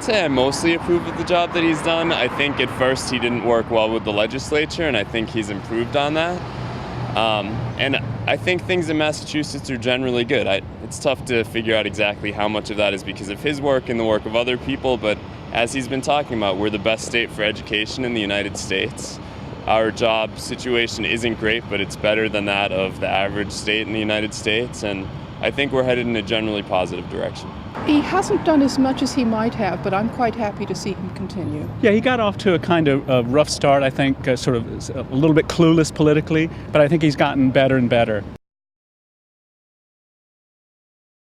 would say I mostly approve of the job that he's done. I think at first he didn't work well with the legislature, and I think he's improved on that. And I think things in Massachusetts are generally good. It's tough to figure out exactly how much of that is because of his work and the work of other people, but as he's been talking about, we're the best state for education in the United States. Our job situation isn't great, but it's better than that of the average state in the United States, and I think we're headed in a generally positive direction. He hasn't done as much as he might have, but I'm quite happy to see him continue. Yeah, he got off to a kind of rough start, I think, sort of a little bit clueless politically, but I think he's gotten better and better.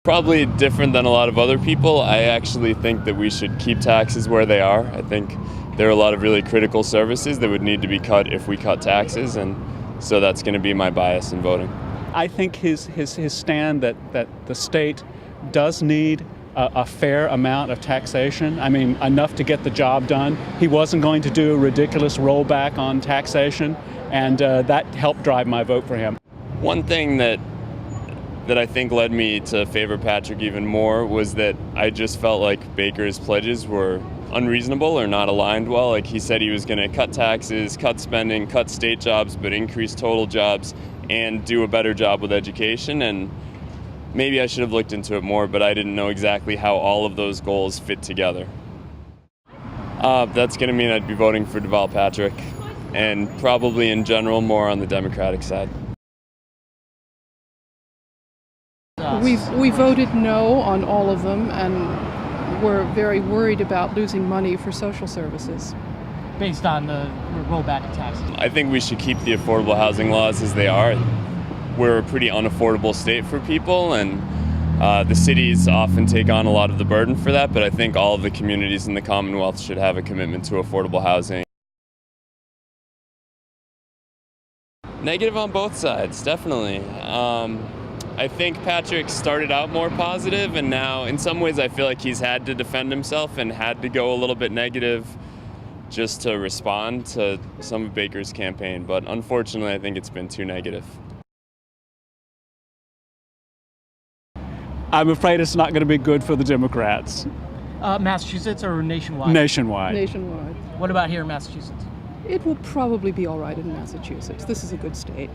Probably different than a lot of other people. I actually think that we should keep taxes where they are. I think there are a lot of really critical services that would need to be cut if we cut taxes, and so that's going to be my bias in voting. I think his stand that the state does need a fair amount of taxation. I mean, enough to get the job done. He wasn't going to do a ridiculous rollback on taxation, and that helped drive my vote for him. One thing that I think led me to favor Patrick even more was that I just felt like Baker's pledges were unreasonable or not aligned well. Like, he said he was going to cut taxes, cut spending, cut state jobs, but increase total jobs and do a better job with education. And maybe I should have looked into it more, but I didn't know exactly how all of those goals fit together. That's going to mean I'd be voting for Deval Patrick, and probably in general more on the Democratic side. We voted no on all of them, and we're very worried about losing money for social services. Based on the rollback of taxes? I think we should keep the affordable housing laws as they are. We're a pretty unaffordable state for people, and the cities often take on a lot of the burden for that, but I think all of the communities in the Commonwealth should have a commitment to affordable housing. Negative on both sides, definitely. I think Patrick started out more positive, and now in some ways I feel like he's had to defend himself and had to go a little bit negative just to respond to some of Baker's campaign, but unfortunately I think it's been too negative. I'm afraid it's not going to be good for the Democrats. Massachusetts or nationwide? Nationwide. Nationwide. What about here in Massachusetts? It will probably be all right in Massachusetts. This is a good state.